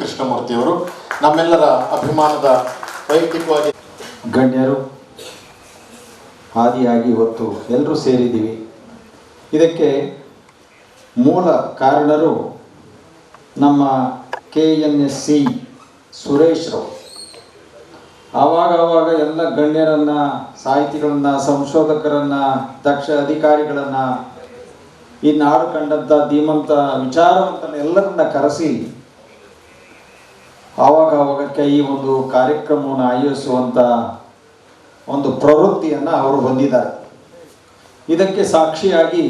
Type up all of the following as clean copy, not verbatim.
ಕೃಷ್ಣಮೂರ್ತಿಯವರು ನಮ್ಮೆಲ್ಲರ ಅಭಿಮಾನದ ವೈಯಕ್ತಿಕವಾಗಿ ಗಣ್ಯರು ಆದಿಯಾಗಿ ಇವತ್ತು ಎಲ್ಲರೂ ಸೇರಿದ್ದೀವಿ. ಇದಕ್ಕೆ ಮೂಲ ಕಾರಣರು ನಮ್ಮ KNSC ಸುರೇಶ್ರವರು. ಆವಾಗ ಎಲ್ಲ ಗಣ್ಯರನ್ನು, ಸಾಹಿತಿಗಳನ್ನು, ಸಂಶೋಧಕರನ್ನು, ದಕ್ಷ ಅಧಿಕಾರಿಗಳನ್ನು, ಈ ನಾಡು ಕಂಡಂಥ ಧೀಮಂತ ವಿಚಾರವಂತನ ಎಲ್ಲರನ್ನ ಕರೆಸಿ ಆವಾಗಕ್ಕೆ ಈ ಒಂದು ಕಾರ್ಯಕ್ರಮವನ್ನು ಆಯೋಜಿಸುವಂಥ ಒಂದು ಪ್ರವೃತ್ತಿಯನ್ನು ಅವರು ಹೊಂದಿದ್ದಾರೆ. ಇದಕ್ಕೆ ಸಾಕ್ಷಿಯಾಗಿ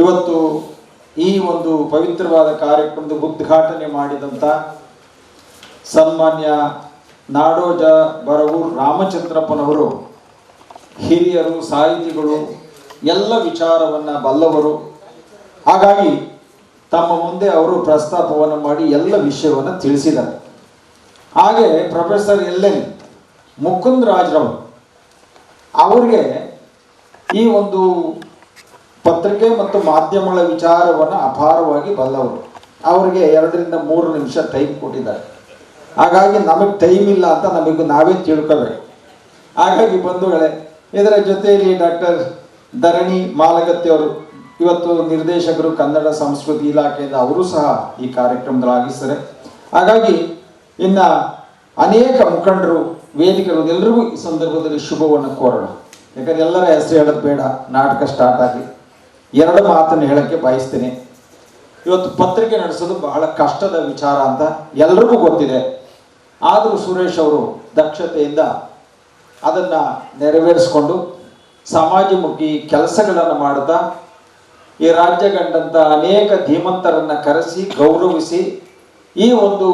ಇವತ್ತು ಈ ಒಂದು ಪವಿತ್ರವಾದ ಕಾರ್ಯಕ್ರಮದ ಉದ್ಘಾಟನೆ ಮಾಡಿದಂಥ ಸನ್ಮಾನ್ಯ ನಾಡೋಜ ಬರಗೂರು ರಾಮಚಂದ್ರಪ್ಪನವರು ಹಿರಿಯರು, ಸಾಹಿತಿಗಳು, ಎಲ್ಲ ವಿಚಾರವನ್ನು ಬಲ್ಲವರು. ಹಾಗಾಗಿ ತಮ್ಮ ಮುಂದೆ ಅವರು ಪ್ರಸ್ತಾಪವನ್ನು ಮಾಡಿ ಎಲ್ಲ ವಿಷಯವನ್ನು ತಿಳಿಸಿದ್ದಾರೆ. ಹಾಗೆ ಪ್ರೊಫೆಸರ್ LN ಮುಕುಂದರಾಜ್ರವರು ಅವರಿಗೆ ಈ ಒಂದು ಪತ್ರಿಕೆ ಮತ್ತು ಮಾಧ್ಯಮಗಳ ವಿಚಾರವನ್ನು ಅಪಾರವಾಗಿ ಬಲ್ಲವರು. ಅವರಿಗೆ 2 ರಿಂದ 3 ನಿಮಿಷ ಟೈಮ್ ಕೊಟ್ಟಿದ್ದಾರೆ. ಹಾಗಾಗಿ ನಮಗೆ ಟೈಮ್ ಇಲ್ಲ ಅಂತ ನಾವೇ ತಿಳ್ಕೋಬೇಕು. ಹಾಗಾಗಿ ಬಂಧುಗಳೇ, ಇದರ ಜೊತೆಯಲ್ಲಿ ಡಾಕ್ಟರ್ ಧರಣಿ ಮಾಲಗತ್ತಿಯವರು ಇವತ್ತು ನಿರ್ದೇಶಕರು, ಕನ್ನಡ ಸಂಸ್ಕೃತಿ ಇಲಾಖೆಯಿಂದ, ಅವರು ಸಹ ಈ ಕಾರ್ಯಕ್ರಮದಲ್ಲಿ ಆಗಿಸ್ತಾರೆ. ಹಾಗಾಗಿ ಇನ್ನು ಅನೇಕ ಮುಖಂಡರು, ವೇದಿಕೆಗಳು, ಎಲ್ಲರಿಗೂ ಈ ಸಂದರ್ಭದಲ್ಲಿ ಶುಭವನ್ನು ಕೋರೋಣ. ಯಾಕಂದರೆ ಎಲ್ಲರ ಹೆಸರು ಹೇಳೋದು ಬೇಡ, ನಾಟಕ ಸ್ಟಾರ್ಟ್ ಆಗಿ 2 ಮಾತನ್ನು ಹೇಳೋಕ್ಕೆ ಬಯಸ್ತೇನೆ. ಇವತ್ತು ಪತ್ರಿಕೆ ನಡೆಸೋದು ಬಹಳ ಕಷ್ಟದ ವಿಚಾರ ಅಂತ ಎಲ್ರಿಗೂ ಗೊತ್ತಿದೆ. ಆದರೂ ಸುರೇಶ್ ಅವರು ದಕ್ಷತೆಯಿಂದ ಅದನ್ನು ನೆರವೇರಿಸಿಕೊಂಡು ಸಮಾಜಮುಖಿ ಕೆಲಸಗಳನ್ನು ಮಾಡುತ್ತಾ ಈ ರಾಜ್ಯ ಕಂಡಂಥ ಅನೇಕ ಧೀಮಂತರನ್ನು ಕರೆಸಿ ಗೌರವಿಸಿ ಈ ಒಂದು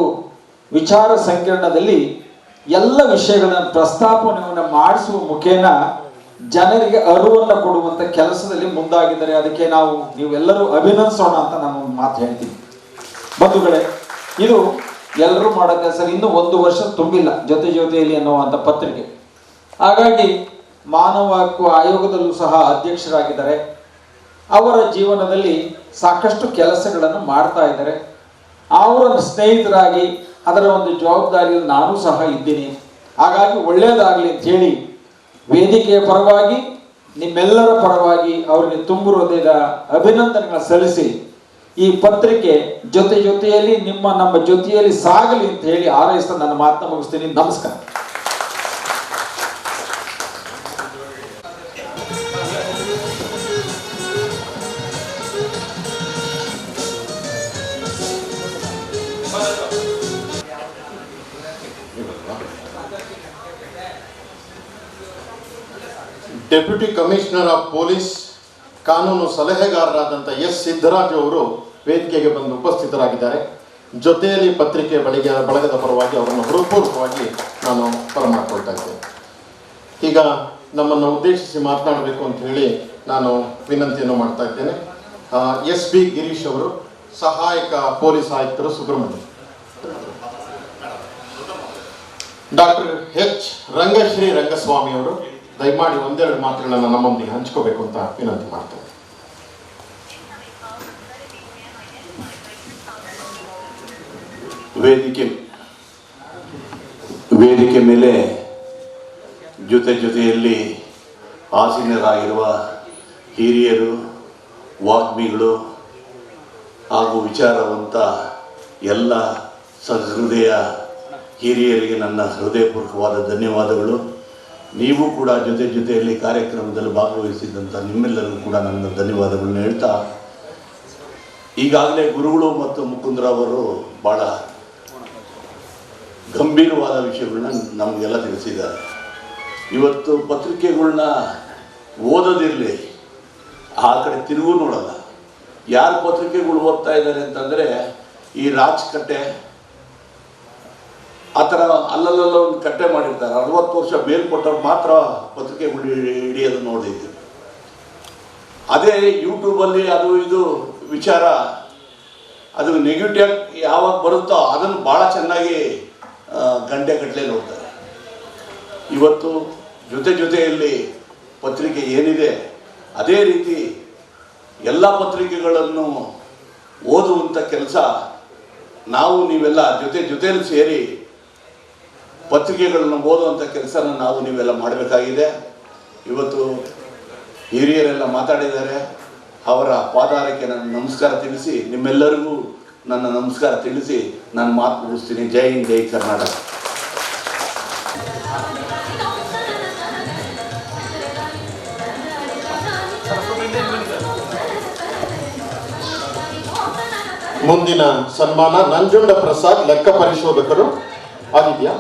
ವಿಚಾರ ಸಂಕಿರಣದಲ್ಲಿ ಎಲ್ಲ ವಿಷಯಗಳನ್ನು ಪ್ರಸ್ತಾಪನೆಯನ್ನು ಮಾಡಿಸುವ ಮುಖೇನ ಜನರಿಗೆ ಅರಿವನ್ನು ಕೊಡುವಂಥ ಕೆಲಸದಲ್ಲಿ ಮುಂದಾಗಿದ್ದಾರೆ. ಅದಕ್ಕೆ ನೀವೆಲ್ಲರೂ ಅಭಿನಂದಿಸೋಣ ಅಂತ ನಾನು ಒಂದು ಮಾತು ಹೇಳ್ತೀನಿ. ಬಂಧುಗಳೇ, ಇದು ಎಲ್ಲರೂ ಮಾಡೋ ಕೆಲಸ. ಇನ್ನೂ 1 ವರ್ಷ ತುಂಬಿಲ್ಲ ಜೊತೆಯಲ್ಲಿ ಅನ್ನುವಂಥ ಪತ್ರಿಕೆ. ಹಾಗಾಗಿ ಮಾನವ ಹಕ್ಕು ಆಯೋಗದಲ್ಲೂ ಸಹ ಅಧ್ಯಕ್ಷರಾಗಿದ್ದಾರೆ. ಅವರ ಜೀವನದಲ್ಲಿ ಸಾಕಷ್ಟು ಕೆಲಸಗಳನ್ನು ಮಾಡ್ತಾ ಇದ್ದಾರೆ. ಅವರ ಸ್ನೇಹಿತರಾಗಿ ಅದರ ಒಂದು ಜವಾಬ್ದಾರಿಯಲ್ಲಿ ನಾನು ಸಹ ಇದ್ದೀನಿ. ಹಾಗಾಗಿ ಒಳ್ಳೆಯದಾಗಲಿ ಅಂತ ಹೇಳಿ ವೇದಿಕೆಯ ಪರವಾಗಿ, ನಿಮ್ಮೆಲ್ಲರ ಪರವಾಗಿ ಅವರಿಗೆ ತುಂಬು ಹೃದಯದ ಅಭಿನಂದನೆಗಳ ಸಲ್ಲಿಸಿ ಈ ಪತ್ರಿಕೆ ಜೊತೆಯಲ್ಲಿ ನಮ್ಮ ಜೊತೆಯಲ್ಲಿ ಸಾಗಲಿ ಅಂತ ಹೇಳಿ ಹಾರೈಸ್ತಾ ನನ್ನ ಮಾತನ್ನ ಮುಗಿಸ್ತೀನಿ. ನಮಸ್ಕಾರ. ಡೆಪ್ಯೂಟಿ ಕಮಿಷನರ್ ಆಫ್ ಪೊಲೀಸ್, ಕಾನೂನು ಸಲಹೆಗಾರರಾದಂಥ S ಸಿದ್ದರಾಜು ಅವರು ವೇದಿಕೆಗೆ ಬಂದು ಉಪಸ್ಥಿತರಾಗಿದ್ದಾರೆ. ಜೊತೆಯಲ್ಲಿ ಪತ್ರಿಕೆ ಬಳಗದ ಪರವಾಗಿ ಅವರನ್ನು ಹೃತ್ಪೂರ್ವಕವಾಗಿ ನಾನು ಬರಮಾಡ್ಕೊಳ್ತಾ ಇದ್ದೇನೆ. ಈಗ ನಮ್ಮನ್ನು ಉದ್ದೇಶಿಸಿ ಮಾತನಾಡಬೇಕು ಅಂತ ಹೇಳಿ ನಾನು ವಿನಂತಿಯನ್ನು ಮಾಡ್ತಾ ಇದ್ದೇನೆ. SB ಗಿರೀಶ್ ಅವರು, ಸಹಾಯಕ ಪೊಲೀಸ್ ಆಯುಕ್ತರು ಸುಬ್ರಹ್ಮಣ್ಯ, ಡಾಕ್ಟರ್ H ರಂಗಶ್ರೀ ರಂಗಸ್ವಾಮಿ ಅವರು ದಯಮಾಡಿ 1-2 ಮಾತುಗಳನ್ನು ನಮ್ಮೊಂದಿಗೆ ಹಂಚ್ಕೋಬೇಕು ಅಂತ ವಿನಂತಿ ಮಾಡ್ತೇವೆ. ವೇದಿಕೆ ಮೇಲೆ ಜೊತೆಯಲ್ಲಿ ಆಸೀನರಾಗಿರುವ ಹಿರಿಯರು, ವಾಗ್ಮಿಗಳು ಹಾಗೂ ವಿಚಾರವಂತ ಎಲ್ಲ ಸಹೃದಯ ಹಿರಿಯರಿಗೆ ನನ್ನ ಹೃದಯಪೂರ್ವಕವಾದ ಧನ್ಯವಾದಗಳು. ನೀವು ಕೂಡ ಜೊತೆಯಲ್ಲಿ ಕಾರ್ಯಕ್ರಮದಲ್ಲಿ ಭಾಗವಹಿಸಿದಂಥ ನಿಮ್ಮೆಲ್ಲರಿಗೂ ಕೂಡ ನನ್ನ ಧನ್ಯವಾದಗಳನ್ನು ಹೇಳ್ತಾ, ಈಗಾಗಲೇ ಗುರುಗಳು ಮತ್ತು ಮುಕುಂದರಾವ್ ಅವರು ಭಾಳ ಗಂಭೀರವಾದ ವಿಷಯಗಳನ್ನ ನಮಗೆಲ್ಲ ತಿಳಿಸಿದ್ದಾರೆ. ಇವತ್ತು ಪತ್ರಿಕೆಗಳನ್ನ ಓದೋದಿರಲಿ, ಆ ಕಡೆ ತಿರುಗೂ ನೋಡಲ್ಲ. ಯಾರು ಪತ್ರಿಕೆಗಳು ಓದ್ತಾ ಇದ್ದಾರೆ ಅಂತಂದರೆ ಈ ರಾಜಕಟ್ಟೆ ಆ ಥರ ಅಲ್ಲಲ್ಲ ಒಂದು ಕಟ್ಟೆ ಮಾಡಿರ್ತಾರೆ. 60 ವರ್ಷ ಬೇಲ್ಪಟ್ಟವ್ರು ಮಾತ್ರ ಪತ್ರಿಕೆಗಳು ಹಿಡಿಯೋದು ನೋಡಿದ್ದೀವಿ. ಅದೇ ಯೂಟ್ಯೂಬಲ್ಲಿ ಅದು ಇದು ವಿಚಾರ, ಅದು ನೆಗೆಟಿವ್ ಯಾವಾಗ ಬರುತ್ತೋ ಅದನ್ನು ಭಾಳ ಚೆನ್ನಾಗಿ ಗಂಟೆಗಟ್ಟಲೆ ನೋಡ್ತಾರೆ. ಇವತ್ತು ಜೊತೆಯಲ್ಲಿ ಪತ್ರಿಕೆ ಏನಿದೆ ಅದೇ ರೀತಿ ಎಲ್ಲ ಪತ್ರಿಕೆಗಳನ್ನು ಓದುವಂಥ ಕೆಲಸ ನಾವು ನೀವೆಲ್ಲ ಜೊತೆಲಿ ಸೇರಿ ಪತ್ರಿಕೆಗಳನ್ನ ಓದುವಂಥ ಕೆಲಸನ ನಾವು ನೀವೆಲ್ಲ ಮಾಡಬೇಕಾಗಿದೆ. ಇವತ್ತು ಹಿರಿಯರೆಲ್ಲ ಮಾತಾಡಿದ್ದಾರೆ. ಅವರ ಪಾದಾರಕ್ಕೆ ನನ್ನ ನಮಸ್ಕಾರ ತಿಳಿಸಿ, ನಿಮ್ಮೆಲ್ಲರಿಗೂ ನನ್ನ ನಮಸ್ಕಾರ ತಿಳಿಸಿ ನಾನು ಮಾತು ಮುಗಿಸ್ತೀನಿ. ಜೈ ಹಿಂದ್, ಜೈ ಕರ್ನಾಟಕ. ಮುಂದಿನ ಸನ್ಮಾನ ನಂಜುಂಡ ಪ್ರಸಾದ್, ಲೆಕ್ಕ ಪರಿಶೋಧಕರು. ಆಗಿದೆಯಾ?